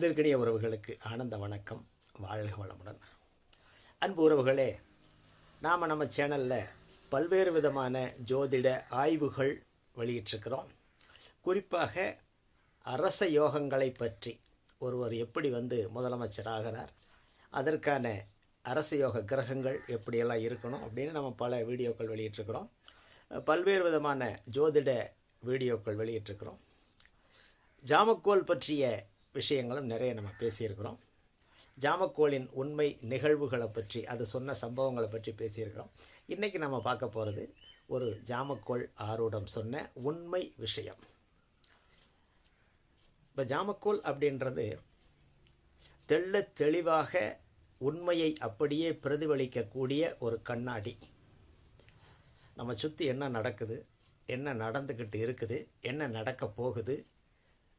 அன்பிற்கினிய உறவுகளுக்கு ஆனந்த வணக்கம். வாழ்க வளமுடன். அன்பு உறவுகளே, நாம் நம்ம சேனலில் பல்வேறு விதமான ஜோதிட ஆய்வுகள் வெளியிட்டிருக்கிறோம். குறிப்பாக அரச யோகங்களை பற்றி ஒருவர் எப்படி முதலமைச்சராகிறார், அதற்கான அரச யோக கிரகங்கள் எப்படியெல்லாம் இருக்கணும் அப்படின்னு நம்ம பல வீடியோக்கள் வெளியிட்டிருக்கிறோம். பல்வேறு விதமான ஜோதிட வீடியோக்கள் வெளியிட்டிருக்கிறோம். ஜாமக்கோல் பற்றிய விஷயங்களும் நிறைய நம்ம பேசியிருக்கிறோம். ஜாமக்கோலின் உண்மை நிகழ்வுகளை பற்றி, அது சொன்ன சம்பவங்களை பற்றி பேசியிருக்கிறோம். இன்றைக்கி நம்ம பார்க்க போகிறது ஒரு ஜாமக்கோல் ஆரூடம் சொன்ன உண்மை விஷயம். இப்போ ஜாமக்கோல் அப்படின்றது தெள்ளத் தெளிவாக உண்மையை அப்படியே பிரதிபலிக்கக்கூடிய ஒரு கண்ணாடி. நம்ம சுற்றி என்ன நடக்குது, என்ன நடந்துக்கிட்டு இருக்குது, என்ன நடக்க போகுது,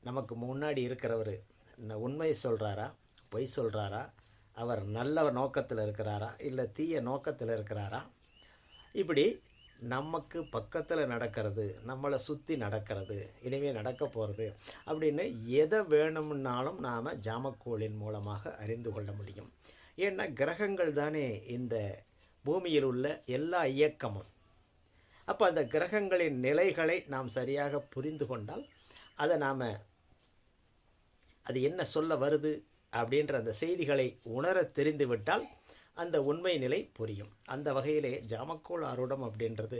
நமக்கு முன்னாடி இருக்கிறவர் உண்மை சொல்கிறாரா, பொய் சொல்கிறாரா, அவர் நல்ல நோக்கத்தில் இருக்கிறாரா இல்லை தீய நோக்கத்தில் இருக்கிறாரா, இப்படி நமக்கு பக்கத்தில் நடக்கிறது, நம்மளை சுற்றி நடக்கிறது, இனிமேல் நடக்க போகிறது அப்படின்னு எதை வேணும்னாலும் நாம் ஜாமக்கோலின் மூலமாக அறிந்து கொள்ள முடியும். ஏன்னா கிரகங்கள் தானே இந்த பூமியில் உள்ள எல்லா இயக்கமும். அப்போ அந்த கிரகங்களின் நிலைகளை நாம் சரியாக புரிந்து கொண்டால், அதை நாம் அது என்ன சொல்ல வருது அப்படின்ற அந்த செய்திகளை உணர தெரிந்துவிட்டால் அந்த உண்மை நிலை புரியும். அந்த வகையிலே ஜாமக்கோல் ஆரூடம் அப்படின்றது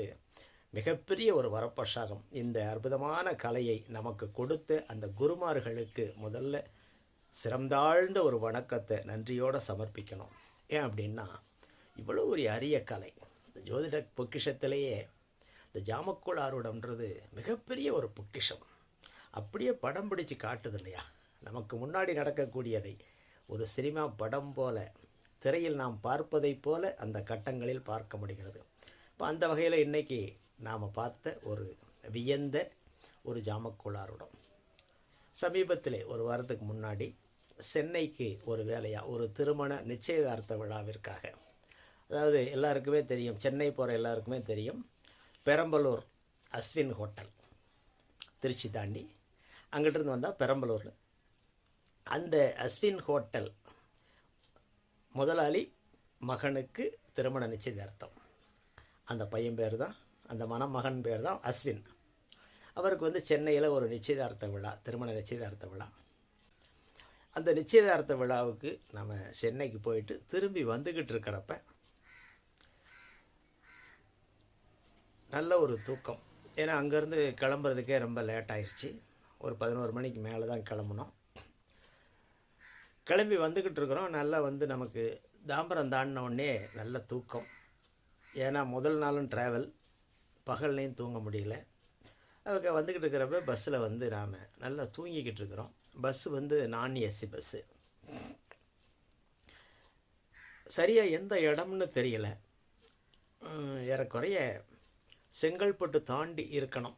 மிகப்பெரிய ஒரு வரப்பிரசாதம். இந்த அற்புதமான கலையை நமக்கு கொடுத்த அந்த குருமார்களுக்கு முதல்ல சிறந்தாழ்ந்த ஒரு வணக்கத்தை நன்றியோடு சமர்ப்பிக்கணும். ஏன் அப்படின்னா, இவ்வளோ ஒரு அரிய கலை. இந்த ஜோதிட பொக்கிஷத்திலேயே இந்த ஜாமக்கோல் ஆரூடம்ன்றது மிகப்பெரிய ஒரு பொக்கிஷம். அப்படியே படம் பிடிச்சு காட்டுது இல்லையா, நமக்கு முன்னாடி நடக்கக்கூடியதை ஒரு சினிமா படம் போல, திரையில் நாம் பார்ப்பதைப் போல அந்த கட்டங்களில் பார்க்க முடிகிறது. இப்போ அந்த வகையில் இன்றைக்கி நாம் பார்த்த ஒரு வியந்த ஒரு ஜாமக்கோல் ஆரூடம். சமீபத்தில் ஒரு வாரத்துக்கு முன்னாடி சென்னைக்கு ஒரு வேலையாக ஒரு திருமண நிச்சயதார்த்த விழாவிற்காக, அதாவது எல்லாருக்குமே தெரியும், சென்னை போகிற எல்லாருக்குமே தெரியும், பெரம்பலூர் அஸ்வின் ஹோட்டல், திருச்சி தாண்டி அங்கிட்டிருந்து வந்தால் பெரம்பலூரில் அந்த அஸ்வின் ஹோட்டல் முதலாளி மகனுக்கு திருமண நிச்சயதார்த்தம். அந்த பையன் பேர் தான், அந்த மணமகன் பேர் தான் அஸ்வின். அவருக்கு சென்னையில் ஒரு நிச்சயதார்த்த விழா, திருமண நிச்சயதார்த்த விழா. அந்த நிச்சயதார்த்த விழாவுக்கு நம்ம சென்னைக்கு போயிட்டு திரும்பி வந்துக்கிட்டு இருக்கிறப்ப நல்ல ஒரு தூக்கம். ஏன்னா அங்கேருந்து கிளம்புறதுக்கே ரொம்ப லேட் ஆயிடுச்சு. ஒரு 11 மணிக்கு மேலே தான் கிளம்புனோம். கிளம்பி வந்துக்கிட்டு இருக்கிறோம். நல்லா நமக்கு தாம்பரம் தாண்டின உடனே நல்ல தூக்கம். ஏன்னா முதல் நாளும் ட்ராவல், பகல்லையும் தூங்க முடியல. அதுக்கு வந்துக்கிட்டு இருக்கிறப்ப பஸ்ஸில் நாம் நல்லா தூங்கிக்கிட்டு இருக்கிறோம். பஸ்ஸு நான் ஏசி பஸ்ஸு. சரியாக எந்த இடம்னு தெரியல. ஏறக்குறைய செங்கல்பட்டு தாண்டி இருக்கணும்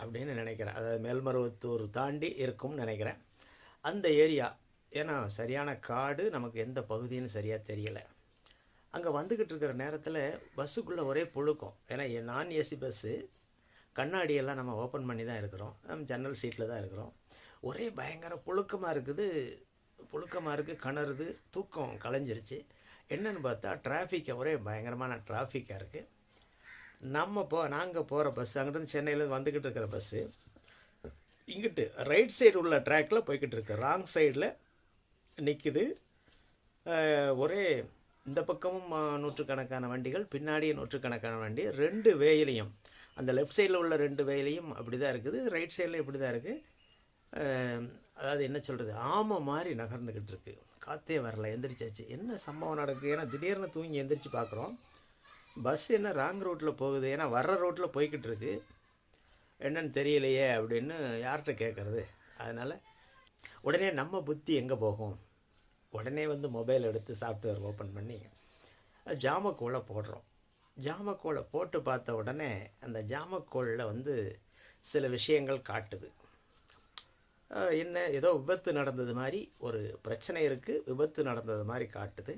அப்படின்னு நினைக்கிறேன். அதாவது மேல்மருவத்தூர் தாண்டி இருக்கும்னு நினைக்கிறேன் அந்த ஏரியா. ஏன்னா சரியான காடு, நமக்கு எந்த பகுதின்னு சரியாக தெரியலை. அங்கே வந்துக்கிட்டு இருக்கிற நேரத்தில் பஸ்ஸுக்குள்ளே ஒரே புழுக்கம். ஏன்னா நான் ஏசி பஸ்ஸு, கண்ணாடியெல்லாம் நம்ம ஓப்பன் பண்ணி தான் இருக்கிறோம், நம்ம ஜன்னல் சீட்டில் தான் இருக்கிறோம். ஒரே பயங்கர புழுக்கமாக இருக்குது, கணருது, தூக்கம் கலைஞ்சிருச்சு. என்னன்னு பார்த்தா டிராஃபிக்கை, ஒரே பயங்கரமான டிராஃபிக்காக இருக்குது. நாங்கள் போகிற பஸ்ஸு, அங்கிட்டு சென்னையிலேருந்து வந்துக்கிட்டு இருக்கிற பஸ்ஸு இங்கிட்டு ரைட் சைடு உள்ள ட்ராக்கில் போய்கிட்டு இருக்கு, ராங் சைடில் நிற்குது. ஒரே இந்த பக்கமும் நூற்றுக்கணக்கான வண்டிகள், பின்னாடியே நூற்றுக்கணக்கான வண்டி. 2 வேயிலையும், அந்த லெஃப்ட் சைடில் உள்ள 2 வேயிலையும் அப்படி தான் இருக்குது, ரைட் சைடில் இப்படி தான் இருக்குது. அதாவது என்ன சொல்கிறது, ஆமை மாதிரி நகர்ந்துக்கிட்டு இருக்குது. காற்றே வரல, எந்திரிச்சாச்சு. என்ன சம்பவம் நடக்குது? ஏன்னா திடீர்னு தூங்கி எந்திரிச்சு பார்க்குறோம், பஸ் என்ன ராங் ரூட்டில் போகுது. ஏன்னா வர்ற ரோட்டில் போய்கிட்டு இருக்கு, என்னன்னு தெரியலையே அப்படின்னு யார்கிட்ட கேட்குறது? அதனால் உடனே நம்ம புத்தி எங்கே போகும், உடனே மொபைல் எடுத்து சாஃப்ட்வேர் ஓப்பன் பண்ணி ஜாமக்கோலை போடுறோம். ஜாமக்கோலை போட்டு பார்த்த உடனே அந்த ஜாமக்கோலில் சில விஷயங்கள் காட்டுது. என்ன, ஏதோ விபத்து நடந்தது மாதிரி, ஒரு பிரச்சனை இருக்குது, விபத்து நடந்தது மாதிரி காட்டுது.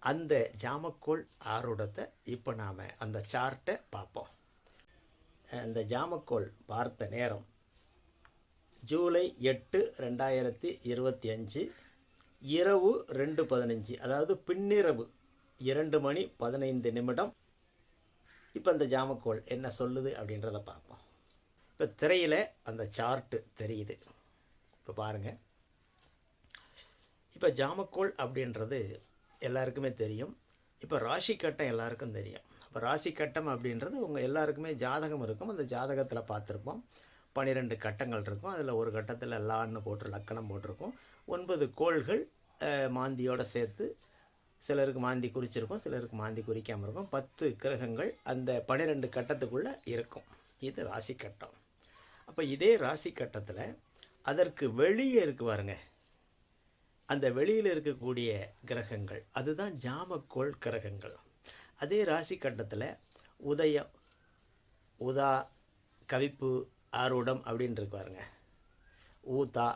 அந்த ஜாமக்கோல் ஆரூடத்தை இப்போ நாம் அந்த சார்ட்டை பார்ப்போம். அந்த ஜாமக்கோல் பார்த்த நேரம் ஜூலை 8, 2025 இரவு 2:15, அதாவது பின்னிரவு 2 மணி 15 நிமிடம். இப்போ இந்த ஜாமக்கோள் என்ன சொல்லுது அப்படின்றத பார்ப்போம். இப்போ திரையில் அந்த சார்ட்டு தெரியுது. இப்போ பாருங்கள். இப்போ ஜாமக்கோள் அப்படின்றது எல்லாருக்குமே தெரியும். இப்போ ராசி கட்டம் எல்லாருக்கும் தெரியும். இப்போ ராசி கட்டம் அப்படின்றது உங்கள் எல்லாருக்குமே ஜாதகம் இருக்கும். அந்த ஜாதகத்தில் பார்த்துருப்போம். 12 கட்டங்கள் இருக்கும். அதில் ஒரு கட்டத்தில் லான்னு போட்டு லக்கணம் போட்டிருக்கும். 9 கோள்கள் மாந்தியோடு சேர்த்து, சிலருக்கு மாந்தி குறிச்சிருக்கும், சிலருக்கு மாந்தி குறிக்காமல் இருக்கும். 10 கிரகங்கள் அந்த 12 கட்டத்துக்குள்ளே இருக்கும். இது ராசி கட்டம். அப்போ இதே ராசி கட்டத்தில் அதற்கு வெளியே இருக்கு பாருங்க, அந்த வெளியில் இருக்கக்கூடிய கிரகங்கள் அதுதான் ஜாமக்கோள் கிரகங்கள். அதே ராசி கட்டத்தில் உதயம், உதா, கவிப்பு, ஆரூடம் அப்படின்னு இருக்கு பாருங்க. ஊதா,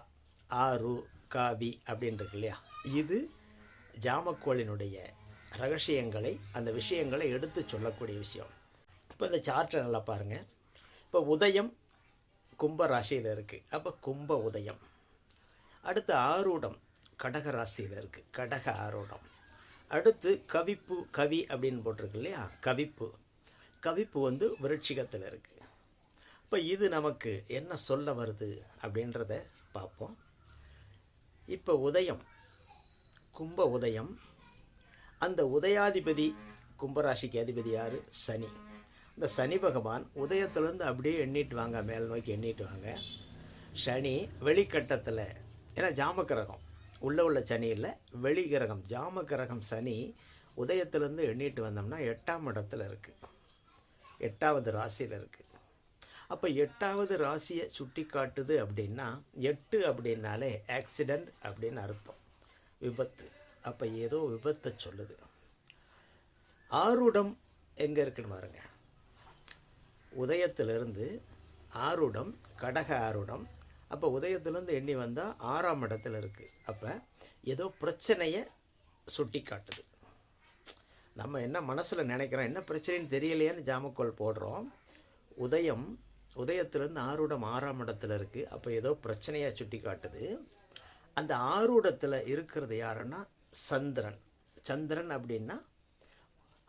ஆரு, காவி அப்படின்னு இருக்கு இல்லையா? இது ஜாமக்கோளினுடைய ரகசியங்களை, அந்த விஷயங்களை எடுத்து சொல்லக்கூடிய விஷயம். இப்போ இந்த சார்ட்டை நல்லா பாருங்கள். இப்போ உதயம் கும்ப ராசியில் இருக்குது. அப்போ கும்ப உதயம். அடுத்து ஆரூடம் கடக ராசியில் இருக்குது. கடக ஆரூடம். அடுத்து கவிப்பு, கவி அப்படின்னு போட்டிருக்கு இல்லையா? கவிப்பு. கவிப்பு வந்து விருட்சிகத்தில் இருக்குது. இப்போ இது நமக்கு என்ன சொல்ல வருது அப்படின்றத பார்ப்போம். இப்போ உதயம், கும்ப உதயம். அந்த உதயாதிபதி, கும்பராசிக்கு அதிபதி யார்? சனி. இந்த சனி பகவான் உதயத்திலேருந்து அப்படியே எண்ணிட்டு வாங்க, மேல் நோக்கி எண்ணிட்டு வாங்க. சனி வெளிக்கட்டத்தில், ஏன்னா ஜாமக்கிரகம் உள்ள சனி இல்லை, வெளிக்கிரகம் ஜாமக்கிரகம் சனி உதயத்திலேருந்து எண்ணிட்டு வந்தோம்னா 8ஆம் இடத்துல இருக்குது, 8வது ராசியில் இருக்குது. அப்போ 8வது ராசியை சுட்டி காட்டுது அப்படின்னா, 8 அப்படின்னாலே ஆக்சிடெண்ட் அப்படின்னு அர்த்தம், விபத்து. அப்போ ஏதோ விபத்தை சொல்லுது. ஆரூடம் எங்கே இருக்குன்னு பாருங்க. உதயத்திலிருந்து ஆரூடம், கடக ஆரூடம். அப்போ உதயத்திலேருந்து எண்ணி வந்தால் 6ஆம் இடத்துல இருக்குது. அப்போ ஏதோ பிரச்சனையை சுட்டி காட்டுது. நம்ம என்ன மனசில் நினைக்கிறோம், என்ன பிரச்சனைன்னு தெரியலையேன்னு ஜாமக்கோள் போடுறோம். உதயத்திலேருந்து ஆரூடம் 6ஆம் இடத்துல இருக்குது. அப்போ ஏதோ பிரச்சனையை சுட்டி காட்டுது. அந்த ஆரூடத்தில் இருக்கிறது யாருன்னா சந்திரன். சந்திரன் அப்படின்னா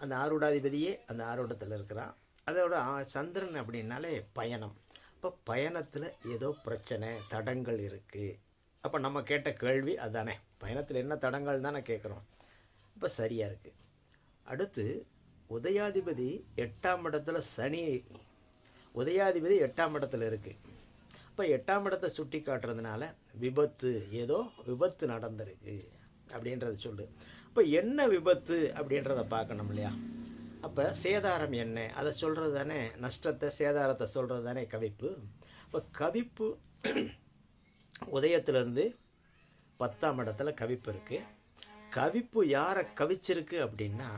அந்த ஆரூடாதிபதியே அந்த ஆரூடத்தில் இருக்கிறான். அதோட சந்திரன் அப்படின்னாலே பயணம். இப்போ பயணத்தில் ஏதோ பிரச்சனை, தடங்கள் இருக்குது. அப்போ நம்ம கேட்ட கேள்வி அதானே, பயணத்தில் என்ன தடங்கள் தானே கேட்குறோம். இப்போ சரியாக இருக்குது. அடுத்து உதயாதிபதி 8ஆம் இடத்துல சனி, உதயாதிபதி 8ஆம் இடத்துல இருக்குது. இப்போ 8ஆம் இடத்தை சுட்டி காட்டுறதுனால விபத்து, ஏதோ விபத்து நடந்திருக்கு அப்படின்றத சொல்லு. இப்போ என்ன விபத்து அப்படின்றத பார்க்கணும் இல்லையா? அப்போ சேதாரம் என்ன, அதை சொல்கிறது தானே, நஷ்டத்தை சேதாரத்தை சொல்கிறது தானே கவிப்பு. இப்போ கவிப்பு உதயத்திலேருந்து 10ஆம் இடத்துல கவிப்பு இருக்குது. கவிப்பு யாரை கவிச்சிருக்கு அப்படின்னா,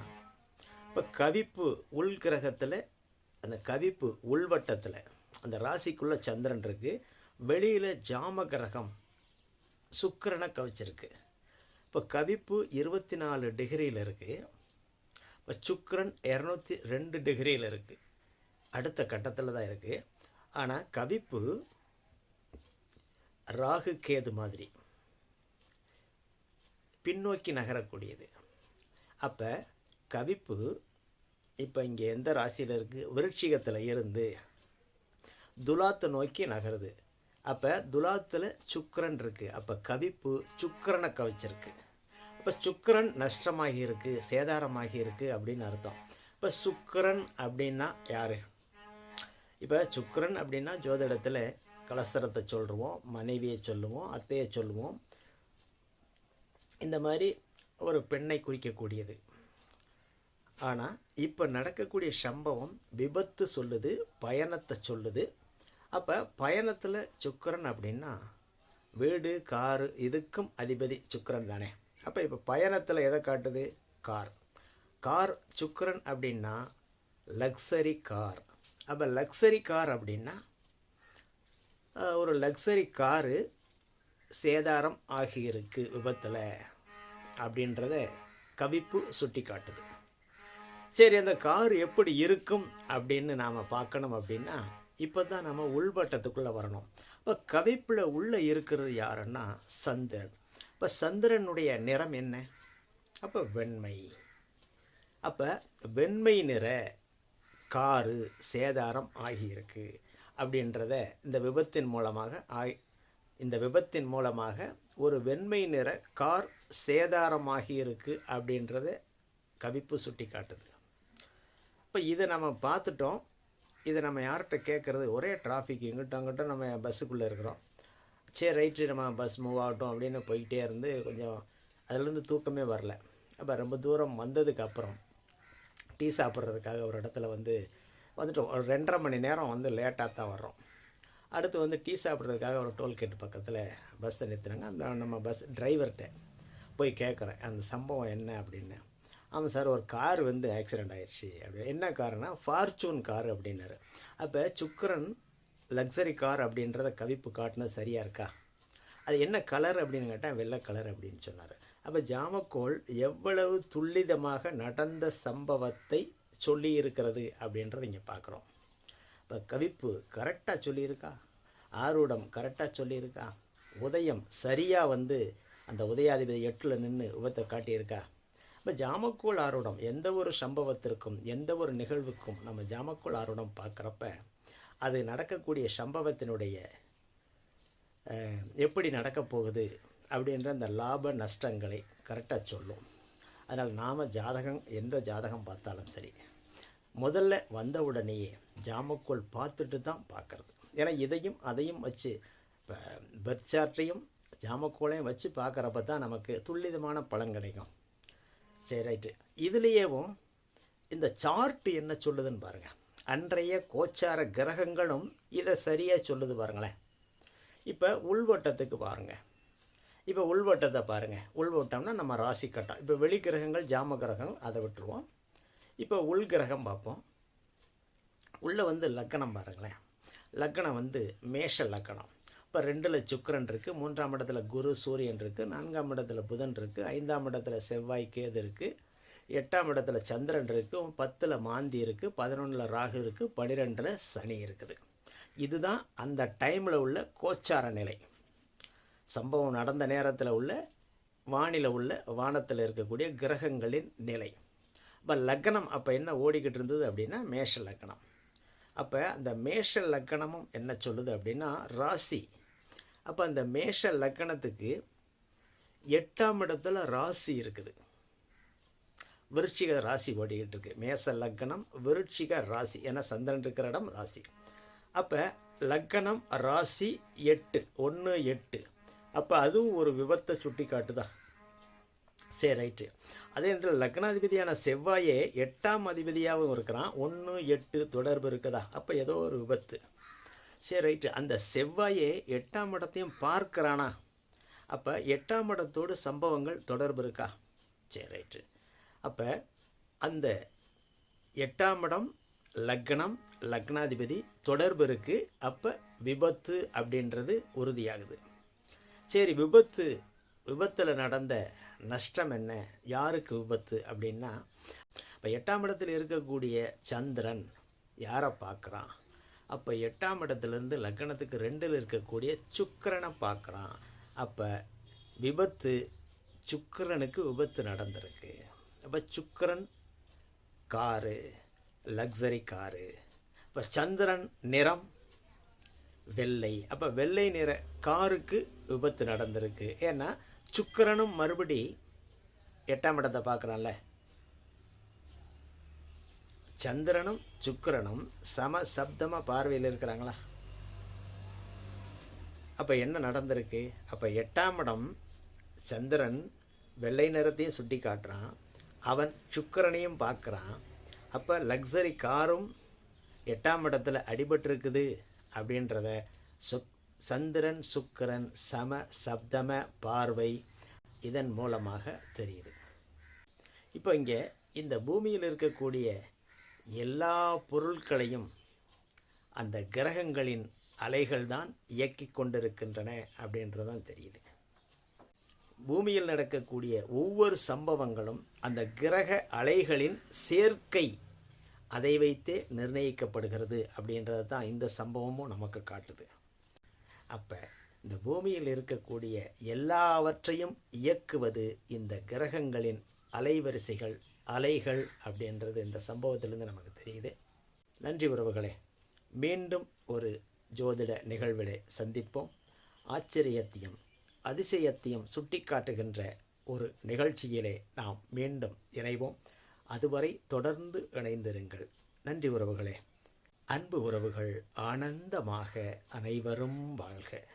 இப்போ கவிப்பு உள்கிரகத்தில், அந்த கவிப்பு உள்வட்டத்தில் அந்த ராசிக்குள்ளே சந்திரன் இருக்குது. வெளியில் ஜாம கிரகம் சுக்கிரனை கவிச்சிருக்கு. இப்போ கவிப்பு 24 டிகிரியில் இருக்குது. இப்போ சுக்கிரன் 202 டிகிரியில் இருக்குது. அடுத்த கட்டத்தில் தான் இருக்குது. ஆனால் கவிப்பு ராகு கேது மாதிரி பின்னோக்கி நகரக்கூடியது. அப்போ கவிப்பு இப்போ இங்கே எந்த ராசியில் இருக்குது? விருட்சிகத்தில் இருந்து துலாத்தை நோக்கி நகருது. அப்போ துலாத்தில் சுக்கிரன் இருக்குது. அப்போ கவிப்பு சுக்கிரனை கவிச்சிருக்கு. இப்போ சுக்கிரன் நஷ்டமாகி இருக்குது, சேதாரமாகி இருக்குது அப்படின்னு அர்த்தம். இப்போ சுக்கிரன் அப்படின்னா யார்? இப்போ சுக்கிரன் அப்படின்னா ஜோதிடத்தில் கலஸ்தரத்தை சொல்லுவோம், மனைவியை சொல்லுவோம், அத்தையை சொல்லுவோம். இந்த மாதிரி ஒரு பெண்ணை குறிக்கக்கூடியது. ஆனால் இப்போ நடக்கக்கூடிய சம்பவம் விபத்து சொல்லுது, பயணத்தை சொல்லுது. அப்போ பயணத்தில் சுக்கிரன் அப்படின்னா வீடு, காரு, இதுக்கும் அதிபதி சுக்கிரன் தானே. அப்போ இப்போ பயணத்தில் எதை காட்டுது? கார். கார் சுக்கிரன் அப்படின்னா லக்ஸரி கார். அப்போ லக்ஸரி கார் அப்படின்னா ஒரு லக்ஸரி காரு சேதாரம் ஆகியிருக்கு விபத்தில் அப்படின்றத கவிப்பு சுட்டி காட்டுது. சரி, அந்த கார் எப்படி இருக்கும் அப்படின்னு நாம் பார்க்கணும். அப்படின்னா இப்போ தான் நம்ம உள்வட்டத்துக்குள்ளே வரணும். இப்போ கவிப்பில் உள்ளே இருக்கிறது யாருன்னா சந்திரன். இப்போ சந்திரனுடைய நிறம் என்ன? அப்போ வெண்மை. அப்போ வெண்மை நிற காரு சேதாரம் ஆகியிருக்கு அப்படின்றத இந்த விபத்தின் மூலமாக ஒரு வெண்மை நிற கார் சேதாரமாகி இருக்கு அப்படின்றத கவிப்பு சுட்டி காட்டுது. இப்போ இதை நம்ம பார்த்துட்டோம். இதை நம்ம யார்கிட்ட கேட்குறது? ஒரே டிராஃபிக், இங்கிட்ட அங்கிட்ட நம்ம பஸ்ஸுக்குள்ளே இருக்கிறோம். சரி ரைட்டு, நம்ம பஸ் மூவ் ஆகட்டும் அப்படின்னு போய்கிட்டே இருந்து கொஞ்சம் அதுலேருந்து தூக்கமே வரல. அப்போ ரொம்ப தூரம் வந்ததுக்கப்புறம் டீ சாப்பிட்றதுக்காக ஒரு இடத்துல வந்துட்டோம். ஒரு 2.5 மணி நேரம் லேட்டாக தான் வர்றோம். அடுத்து டீ சாப்பிட்றதுக்காக ஒரு டோல்கேட் பக்கத்தில் பஸ்ஸை நிறுத்தினாங்க. அந்த நம்ம பஸ் டிரைவர்கிட்ட போய் கேட்குறேன், அந்த சம்பவம் என்ன அப்படின்னு. ஆமாம் சார், ஒரு கார் ஆக்சிடெண்ட் ஆயிடுச்சு அப்படி. என்ன காருன்னா ஃபார்ச்சூன் கார் அப்படின்னாரு. அப்போ சுக்கரன் லக்ஸரி கார் அப்படின்றத கவிப்பு காட்டினது சரியாக இருக்கா? அது என்ன கலர் அப்படின்னு கேட்டால் வெள்ளை கலர் அப்படின்னு சொன்னார். அப்போ ஜாமக்கோள் எவ்வளவு துல்லிதமாக நடந்த சம்பவத்தை சொல்லி இருக்கிறது அப்படின்றத இங்கே பார்க்குறோம். இப்போ கவிப்பு கரெக்டாக சொல்லியிருக்கா? ஆரூடம் கரெக்டாக சொல்லியிருக்கா? உதயம் சரியாக அந்த உதயாதிபதி 8ல் நின்று உபத்தை காட்டியிருக்கா? இப்போ ஜாமக்கோள் ஆரூடம் எந்த ஒரு சம்பவத்திற்கும் எந்த ஒரு நிகழ்வுக்கும் நம்ம ஜாமக்கோள் ஆரூடம் பார்க்குறப்ப அது நடக்கக்கூடிய சம்பவத்தினுடைய எப்படி நடக்கப் போகுது அப்படின்ற அந்த லாப நஷ்டங்களை கரெக்டாக சொல்லும். அதனால் நாம் எந்த ஜாதகம் பார்த்தாலும் சரி, முதல்ல வந்த உடனேயே ஜாமக்கோள் பார்த்துட்டு தான் பார்க்குறது. ஏன்னா இதையும் அதையும் வச்சு இப்போ பர்த் சார்ட்டையும் ஜாமக்கோளையும் வச்சு பார்க்குறப்ப தான் நமக்கு துல்லிதமான பலன் கிடைக்கும். சரி ரைட்டு. இதுலேயேவும் இந்த சார்ட்டு என்ன சொல்லுதுன்னு பாருங்கள். அன்றைய கோச்சார கிரகங்களும் இதை சரியாக சொல்லுது பாருங்களேன். இப்போ உள்வட்டத்துக்கு பாருங்கள். இப்போ உள்வட்டத்தை பாருங்கள். உள்வட்டம்னா நம்ம ராசி கட்டம். இப்போ வெளி கிரகங்கள் ஜாம கிரகங்கள் அதை விட்டுருவோம். இப்போ உள் கிரகம் பார்ப்போம். உள்ளே லக்கணம் பாருங்களேன். லக்கணம் மேஷ லக்கணம். இப்போ 2ல் சுக்கிரன் இருக்குது, 3ஆம் இடத்துல குரு சூரியன் இருக்குது, 4ஆம் இடத்துல புதன் இருக்குது, 5ஆம் இடத்துல செவ்வாய் கேது இருக்குது, 8ஆம் இடத்துல சந்திரன் இருக்குது, 10ல் மாந்தி இருக்குது, 11ல் ராகு இருக்குது, 12ல் சனி இருக்குது. இதுதான் அந்த டைமில் உள்ள கோச்சார நிலை. சம்பவம் நடந்த நேரத்தில் உள்ள வானத்தில் இருக்கக்கூடிய கிரகங்களின் நிலை. இப்போ லக்கணம் அப்போ என்ன ஓடிக்கிட்டு இருந்தது அப்படின்னா மேஷ லக்கணம். அப்போ அந்த மேஷ லக்கணமும் என்ன சொல்லுது அப்படின்னா ராசி. அப்போ அந்த மேஷ லக்கணத்துக்கு 8ஆம் இடத்துல ராசி இருக்குது. விருச்சிக ராசி ஓடிக்கிட்டு இருக்கு. மேஷ லக்கணம் விருச்சிக ராசி, ஏன்னா சந்திரன் இருக்கிற இடம் ராசி. அப்போ லக்கணம் ராசி 8, 1 8. அப்போ அதுவும் ஒரு விபத்தை சுட்டி காட்டுதா? சரி ரைட்டு. அதே நேரத்தில் லக்னாதிபதியான செவ்வாயே 8ஆம் அதிபதியாகவும் இருக்கிறான். 1 8 தொடர்பு இருக்குதா? அப்போ ஏதோ ஒரு விபத்து. சரி ரைட்டு. அந்த செவ்வாயே 8ஆம் இடத்தையும் பார்க்கிறானா? அப்போ 8ஆம் இடத்தோடு சம்பவங்கள் தொடர்பு இருக்கா? சரி ரைட்டு. அப்போ அந்த 8ஆம் இடம் லக்னம் லக்னாதிபதி தொடர்பு இருக்குது. அப்போ விபத்து அப்படின்றது உறுதியாகுது. சரி, விபத்தில் நடந்த நஷ்டம் என்ன? யாருக்கு விபத்து அப்படின்னா, இப்போ 8ஆம் இடத்தில் இருக்கக்கூடிய சந்திரன் யாரை பார்க்குறான்? அப்போ 8ஆம் இடத்துலேருந்து லக்னத்துக்கு 2ல் இருக்கக்கூடிய சுக்கிரனை பார்க்குறான். அப்போ விபத்து, சுக்கிரனுக்கு விபத்து நடந்திருக்கு. அப்போ சுக்கிரன் காரு, லக்ஸரி காரு. இப்போ சந்திரன் நிறம் வெள்ளை. அப்போ வெள்ளை நிற காருக்கு விபத்து நடந்திருக்கு. ஏன்னா சுக்கிரனும் மறுபடி 8ஆம் இடத்தை பார்க்குறான்ல. சந்திரனும் சுக்கிரனும் சம சப்தமாக பார்வையில் இருக்கிறாங்களா? அப்போ என்ன நடந்திருக்கு? அப்போ 8ஆம் இடம் சந்திரன் வெள்ளை நிறத்தையும் சுட்டி காட்டுறான், அவன் சுக்கிரனையும் பார்க்குறான். அப்போ லக்ஸரி காரும் 8ஆம் இடத்துல அடிபட்டிருக்குது அப்படின்றத சந்திரன் சுக்கிரன் சம சப்தம பார்வை இதன் மூலமாக தெரியுது. இப்போ இங்கே இந்த பூமியில் இருக்கக்கூடிய எல்லா பொருட்களையும் அந்த கிரகங்களின் அலைகள் தான் இயக்கி கொண்டிருக்கின்றன அப்படின்றதான் தெரியுது. பூமியில் நடக்கக்கூடிய ஒவ்வொரு சம்பவங்களும் அந்த கிரக அலைகளின் சேர்க்கை அதை வைத்தே நிர்ணயிக்கப்படுகிறது அப்படின்றது தான் இந்த சம்பவமும் நமக்கு காட்டுது. அப்போ இந்த பூமியில் இருக்கக்கூடிய எல்லாவற்றையும் இயக்குவது இந்த கிரகங்களின் அலைவரிசைகள், அலைகள் அப்படின்றது இந்த சம்பவத்திலிருந்து நமக்கு தெரியுது. நன்றி உறவுகளே. மீண்டும் ஒரு ஜோதிட நிகழ்விலே சந்திப்போம். ஆச்சரியத்தையும் அதிசயத்தையும் சுட்டி காட்டுகின்ற ஒரு நிகழ்ச்சியிலே நாம் மீண்டும் இணைவோம். அதுவரை தொடர்ந்து இணைந்திருங்கள். நன்றி உறவுகளே. அன்பு உறவுகள் ஆனந்தமாக அனைவரும் வாழ்க.